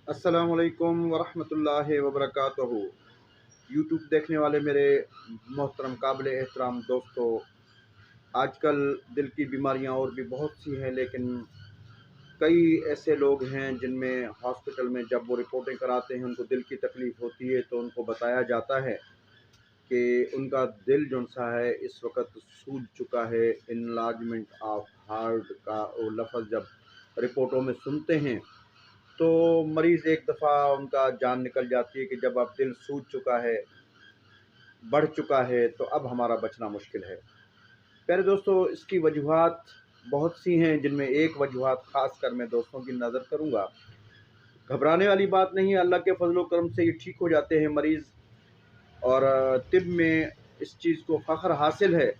अस्सलामुअलैकुम वरहमतुल्लाहि वबरकातुहू। यूट्यूब देखने वाले मेरे मोहतरम काबिल एहतराम दोस्तों, आजकल दिल की बीमारियां और भी बहुत सी हैं, लेकिन कई ऐसे लोग हैं जिनमें हॉस्पिटल में जब वो रिपोर्टें कराते हैं उनको दिल की तकलीफ़ होती है, तो उनको बताया जाता है कि उनका दिल जो सा है इस वक्त सूज चुका है। इनलार्जमेंट ऑफ हार्ट का वो लफ्ज़ जब रिपोर्टों में सुनते हैं तो मरीज़ एक दफ़ा उनका जान निकल जाती है कि जब अब दिल सूज चुका है, बढ़ चुका है, तो अब हमारा बचना मुश्किल है। प्यारे दोस्तों, इसकी वजूहात बहुत सी हैं, जिनमें एक वजूहात ख़ासकर मैं दोस्तों की नज़र करूँगा। घबराने वाली बात नहीं है, अल्लाह के फ़ज़ल व करम से ये ठीक हो जाते हैं मरीज़। और तिब में इस चीज़ को फ़ख्र हासिल है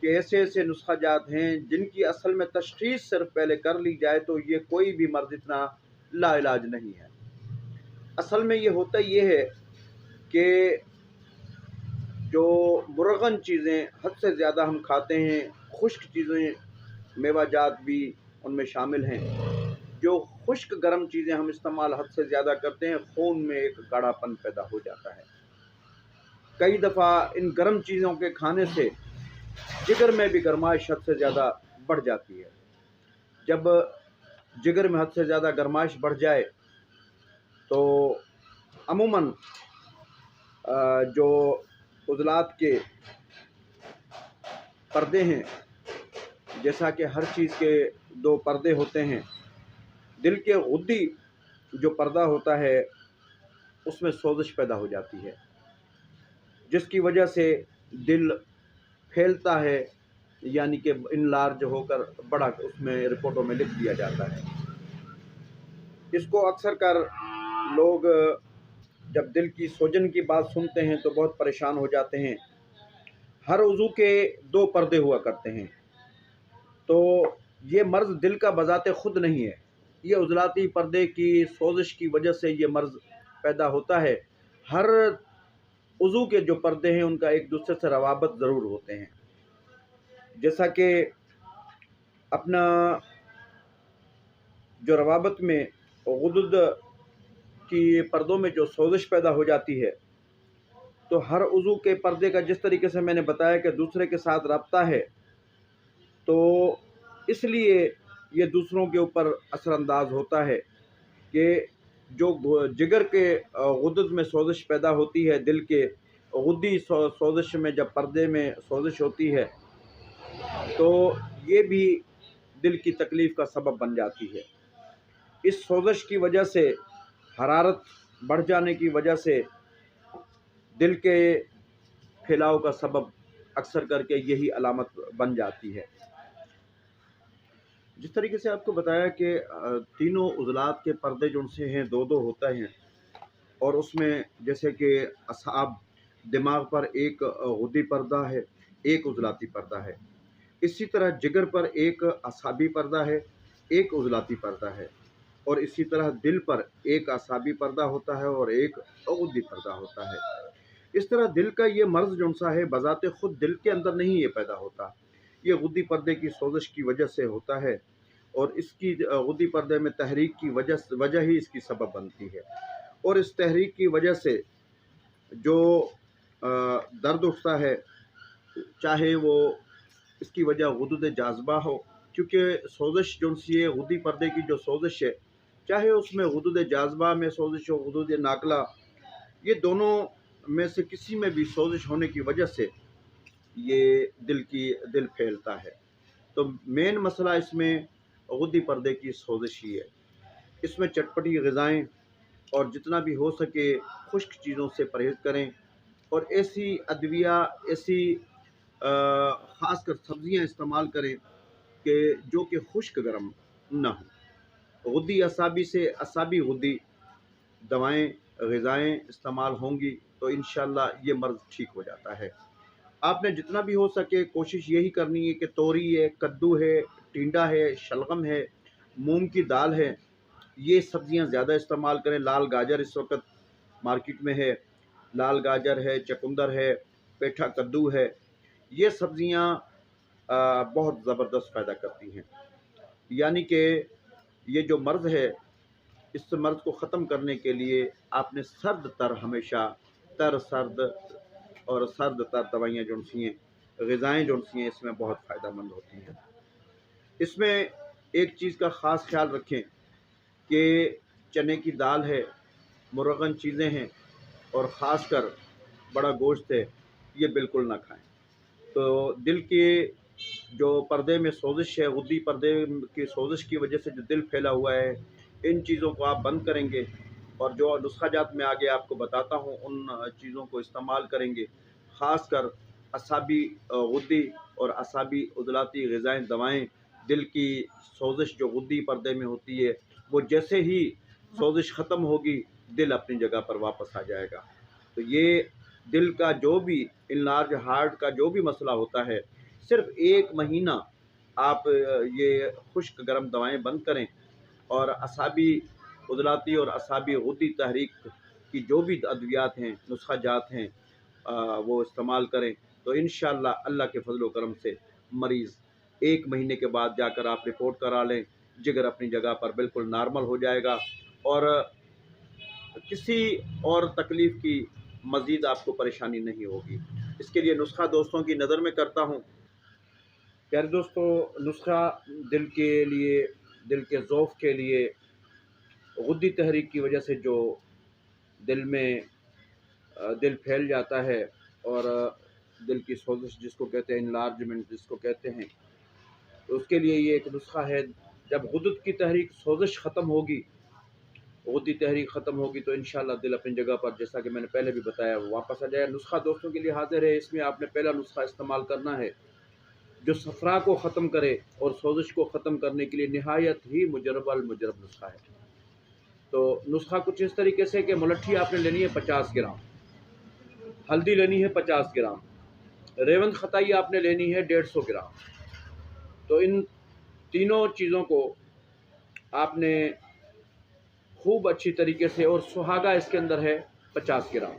कि ऐसे-ऐसे नुस्ख़ा जात हैं जिनकी असल में तशख़ीस सिर्फ़ पहले कर ली जाए तो ये कोई भी मर्ज़ इतना लाइलाज नहीं है। असल में ये होता ये है कि जो मुरगन चीज़ें हद से ज़्यादा हम खाते हैं, खुश्क चीज़ें, मेवाजात भी उनमें शामिल हैं। जो खुश्क गर्म चीज़ें हम इस्तेमाल हद से ज़्यादा करते हैं, खून में एक गाढ़ापन पैदा हो जाता है। कई दफ़ा इन गर्म चीज़ों के खाने से जिगर में भी गरमाइश हद से ज़्यादा बढ़ जाती है। जब जिगर में हद से ज़्यादा गरमाइश बढ़ जाए तो अमूमन जो उज़लात के पर्दे हैं, जैसा कि हर चीज़ के 2 पर्दे होते हैं, दिल के गुद्दी जो पर्दा होता है उसमें सोज़श पैदा हो जाती है, जिसकी वजह से दिल फैलता है, यानी कि इनलार्ज होकर बड़ा उसमें रिपोर्टों में लिख दिया जाता है। इसको अक्सर कर लोग जब दिल की सूजन की बात सुनते हैं तो बहुत परेशान हो जाते हैं। हर उज़ू के 2 पर्दे हुआ करते हैं, तो ये मर्ज़ दिल का बज़ाते ख़ुद नहीं है। ये उज़लाती पर्दे की सोज़श की वजह से ये मर्ज़ पैदा होता है। हर उज़ू के जो पर्दे हैं उनका एक दूसरे से रवाबत ज़रूर होते हैं। जैसा कि अपना जो रवाबत में गुदुद की पर्दों में जो सोज़श पैदा हो जाती है, तो हर उज़ू के पर्दे का जिस तरीके से मैंने बताया कि दूसरे के साथ रब्ता है, तो इसलिए ये दूसरों के ऊपर असरअंदाज़ होता है कि जो जिगर के गुदद में सोज़श पैदा होती है, दिल के गुद्दी सोज़श में जब पर्दे में सोज़श होती है, तो ये भी दिल की तकलीफ़ का सबब बन जाती है। इस सोज़श की वजह से, हरारत बढ़ जाने की वजह से दिल के फैलाव का सबब अक्सर करके यही अलामत बन जाती है। जिस तरीके से आपको बताया कि तीनों उज़लात के पर्दे जो उनसे हैं 2-2 होते हैं, और उसमें जैसे कि असाब, दिमाग पर एक गुद्दी पर्दा है, एक उज़लाती पर्दा है। इसी तरह जिगर पर एक असाबी पर्दा है, एक उज़लाती पर्दा है, और इसी तरह दिल पर एक असाबी पर्दा होता है और एक गुद्दी पर्दा होता है। इस तरह दिल का ये मर्ज़ जो-सा है बज़ाते ख़ुद दिल के अंदर नहीं ये पैदा होता। ये गुद्दी पर्दे की सोज़श की वजह से होता है, और इसकी गुद्दी पर्दे में तहरीक की वजह ही इसकी सबब बनती है। और इस तहरीक की वजह से जो दर्द उठता है, चाहे वो इसकी वजह गुदूद जाज़बा हो, क्योंकि सोज़श जो-सी है गुद्दी पर्दे की जो सोज़श है, चाहे उसमें गुदूद जाज़बा में सोज़श हो, गुदूद नाक़ला, ये दोनों में से किसी में भी सोज़श होने की वजह से ये दिल फैलता है। तो मेन मसला इसमें गुद्दी पर्दे की सोज़श ही है। इसमें चटपटी ग़िज़ाएँ और जितना भी हो सके खुश्क चीज़ों से परहेज़ करें, और ऐसी अद्विया, ऐसी ख़ासकर सब्ज़ियाँ इस्तेमाल करें कि जो कि खुश्क गर्म ना हों। गुद्दी असाबी से असाबी गुद्दी दवाएँ, ग़िज़ाएँ इस्तेमाल होंगी तो इंशाअल्लाह ये मर्ज़ ठीक हो जाता है। आपने जितना भी हो सके कोशिश यही करनी है कि तोरी है, कद्दू है, टिंडा है, शलगम है, मूँग की दाल है, ये सब्ज़ियाँ ज़्यादा इस्तेमाल करें। लाल गाजर इस वक़्त मार्केट में है, लाल गाजर है, चुकंदर है, पेठा कद्दू है, ये सब्ज़ियाँ बहुत ज़बरदस्त फ़ायदा करती हैं। यानी कि ये जो मर्ज़ है इस मर्ज़ को ख़त्म करने के लिए आपने सर्द तर हमेशा तर सर्द और सर्द तर दवाइयाँ जो सी हैं, ग़िज़ाएँ जो सी हैं, इसमें बहुत फ़ायदेमंद होती हैं। इसमें एक चीज़ का ख़ास ख़्याल रखें कि चने की दाल है, मुरगन चीज़ें हैं और ख़ासकर बड़ा गोश्त है, ये बिल्कुल ना खाएँ। तो दिल के जो पर्दे में सोज़िश है, गुद्दी पर्दे की सोज़िश की वजह से जो दिल फैला हुआ है, इन चीज़ों को आप बंद करेंगे और जो नुस्ख़ा-जात मैं आगे आपको बताता हूँ, उन चीज़ों को इस्तेमाल करेंगे। ख़ासकर असाबी गुद्दी और असाबी उज़लाती ग़िज़ाएँ दवाएँ, दिल की सोज़िश जो गुद्दी पर्दे में होती है, वो जैसे ही सोज़िश ख़त्म होगी, दिल अपनी जगह पर वापस आ जाएगा। तो ये दिल का जो भी इनलार्ज हार्ट का जो भी मसला होता है, सिर्फ़ 1 महीना आप ये खुश्क गर्म दवाएँ बंद करें और असाबी उज़लाती और असाबी गुद्दी तहरीक की जो भी अद्वियात हैं, नुस्ख़ा-जात हैं, वो इस्तेमाल करें, तो इंशाअल्लाह अल्लाह के फ़ज़ल व करम से मरीज़ 1 महीने के बाद जाकर आप रिपोर्ट करा लें, जिगर अपनी जगह पर बिल्कुल नॉर्मल हो जाएगा और किसी और तकलीफ़ की मज़ीद आपको परेशानी नहीं होगी। इसके लिए नुस्ख़ा दोस्तों की नज़र में करता हूँ। प्यारे दोस्तों, नुस्ख़ा दिल के लिए, दिल के ज़ौफ़ के लिए, गुद्दी तहरीक की वजह से जो दिल में दिल फैल जाता है और दिल की सोज़िश जिसको कहते हैं, एनलार्जमेंट जिसको कहते हैं, तो उसके लिए ये एक नुस्ख़ा है। जब गुद्दत की तहरीक सोज़िश ख़त्म होगी, गुद्दी तहरीक ख़त्म होगी, तो इंशाअल्लाह दिल अपनी जगह पर, जैसा कि मैंने पहले भी बताया, वो वापस आ जाएगा। नुस्ख़ा दोस्तों के लिए हाज़िर है। इसमें आपने पहला नुस्ख़ा इस्तेमाल करना है, जो सफ़रा को ख़त्म करे और सोज़िश को ख़त्म करने के लिए निहायत ही मुजरब नुस्ख़ा है। तो नुस्ख़ा कुछ इस तरीके से कि मुलट्ठी आपने लेनी है 50 ग्राम, हल्दी लेनी है 50 ग्राम, रेवंद खताई आपने लेनी है 150 ग्राम। तो इन तीनों चीज़ों को आपने खूब अच्छी तरीके से, और सुहागा इसके अंदर है 50 ग्राम,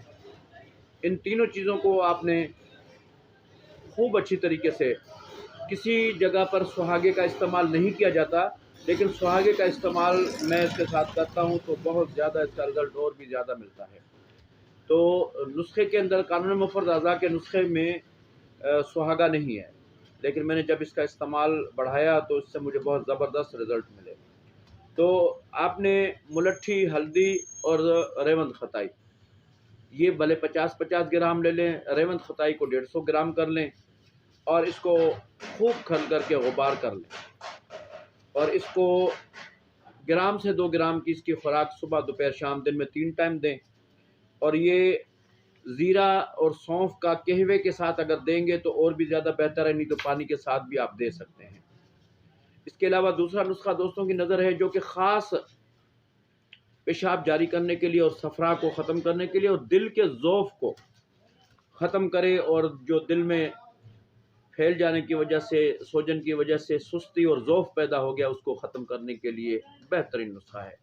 इन तीनों चीज़ों को आपने खूब अच्छी तरीके से, किसी जगह पर सुहागे का इस्तेमाल नहीं किया जाता, लेकिन सुहागे का इस्तेमाल मैं इसके साथ करता हूँ तो बहुत ज़्यादा इसका रिज़ल्ट और भी ज़्यादा मिलता है। तो नुस्खे के अंदर कानून मुफ़र्रद अज़ा के नुस्खे में सुहागा नहीं है, लेकिन मैंने जब इसका इस्तेमाल बढ़ाया तो इससे मुझे बहुत ज़बरदस्त रिज़ल्ट मिले। तो आपने मुलट्ठी, हल्दी और रेवंद खताई, ये भले 50-50 ग्राम ले लें, रेवंद खताई को 150 ग्राम कर लें और इसको खूब खल करके गुबार कर लें और इसको ग्राम से 2 ग्राम की इसकी खुराक सुबह, दोपहर, शाम, दिन में 3 टाइम दें। और ये ज़ीरा और सौंफ का कहवे के साथ अगर देंगे तो और भी ज़्यादा बेहतर है, नहीं तो पानी के साथ भी आप दे सकते हैं। इसके अलावा दूसरा नुस्खा दोस्तों की नज़र है, जो कि ख़ास पेशाब जारी करने के लिए और सफ़रा को ख़त्म करने के लिए और दिल के ज़ौफ़ को ख़त्म करे, और जो दिल में फैल जाने की वजह से, सोजन की वजह से सुस्ती और ज़ौफ़ पैदा हो गया, उसको ख़त्म करने के लिए बेहतरीन नुस्खा है।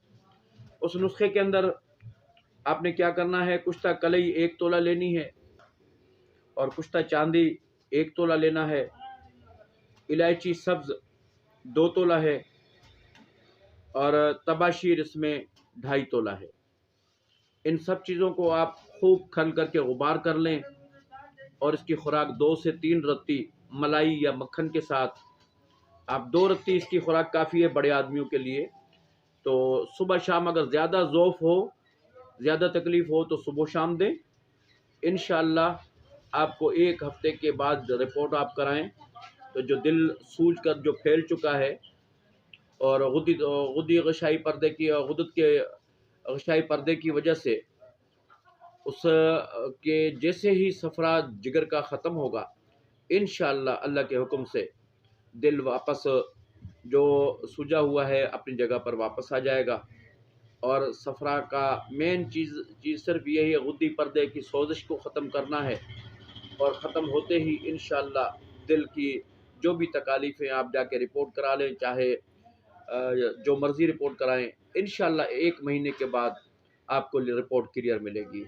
उस नुस्खे के अंदर आपने क्या करना है, कुश्ता कलई 1 तोला लेनी है और कुश्ता चांदी 1 तोला लेना है, इलायची सब्ज़ 2 तोला है और तबाशीर इसमें 2.5 तोला है। इन सब चीज़ों को आप खूब खल करके गुबार कर लें और इसकी खुराक 2 से 3 रत्ती मलाई या मक्खन के साथ, आप 2 रत्ती इसकी खुराक काफ़ी है बड़े आदमियों के लिए। तो सुबह शाम अगर ज़्यादा ज़ौफ़ हो, ज़्यादा तकलीफ़ हो तो सुबह शाम दें। इंशाअल्लाह आपको 1 हफ़्ते के बाद रिपोर्ट आप कराएं तो जो दिल सूज कर जो फैल चुका है और गुद्दी ग़शाई पर्दे की और गुद्दत के ग़शाई पर्दे की वजह से उस के जैसे ही सफ़रा जिगर का ख़त्म होगा, इंशाअल्लाह अल्लाह के हुक्म से दिल वापस जो सूजा हुआ है अपनी जगह पर वापस आ जाएगा। और सफ़रा का मेन चीज़ सिर्फ यही है, गुद्दी पर्दे की सोज़िश को ख़त्म करना है और ख़त्म होते ही इंशाअल्लाह दिल की जो भी तकालीफ़ें, आप जाके रिपोर्ट करा लें, चाहे जो मर्ज़ी रिपोर्ट कराएं, इंशाअल्लाह 1 महीने के बाद आपको रिपोर्ट क्लियर मिलेगी।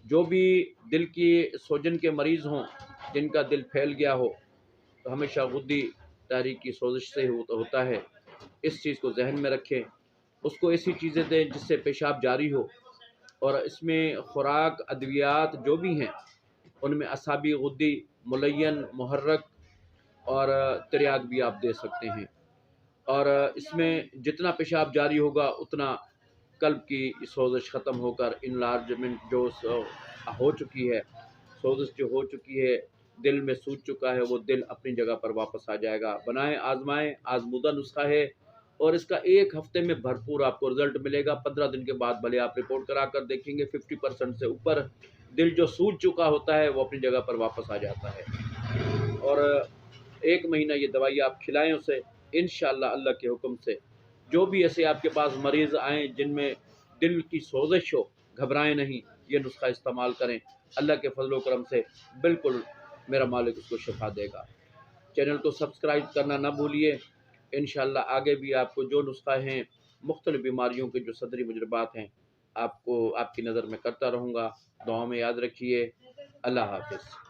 जो भी दिल की सोजन के मरीज़ हों, जिनका दिल फैल गया हो, तो हमेशा गुद्दी तहरीक की सोज़िश से होता है। इस चीज़ को ज़हन में रखें उसको ऐसी चीज़ें दें जिससे पेशाब जारी हो। और इसमें खुराक अद्वियात जो भी हैं उनमें असाबी गुद्दी, मुलय्यन, मुहर्रक और तिर्याक भी आप दे सकते हैं। और इसमें जितना पेशाब जारी होगा उतना कल्ब की सोजिश ख़त्म होकर इनलार्जमेंट जो हो चुकी है, सोजिश जो हो चुकी है, दिल में सूज चुका है, वो दिल अपनी जगह पर वापस आ जाएगा। बनाएं, आजमाएं, आजमूदा नुस्खा है और इसका 1 हफ्ते में भरपूर आपको रिजल्ट मिलेगा। 15 दिन के बाद भले आप रिपोर्ट करा कर देखेंगे, 50% से ऊपर दिल जो सूज चुका होता है वो अपनी जगह पर वापस आ जाता है। और 1 महीना ये दवाई आप खिलाएं उसे, इंशाअल्लाह अल्लाह के हुक्म से जो भी ऐसे आपके पास मरीज़ आएँ जिनमें दिल की सोजिश हो, घबराएं नहीं, ये नुस्खा इस्तेमाल करें। अल्लाह के फजल करम से बिल्कुल मेरा मालिक उसको शिफा देगा। चैनल को सब्सक्राइब करना ना भूलिए। इंशाअल्लाह आगे भी आपको जो नुस्खा हैं, मुख्तलिफ बीमारियों के जो सदरी मुजरबात हैं, आपको आपकी नज़र में करता रहूँगा। दुआ में याद रखिए। अल्लाह हाफ़िज़।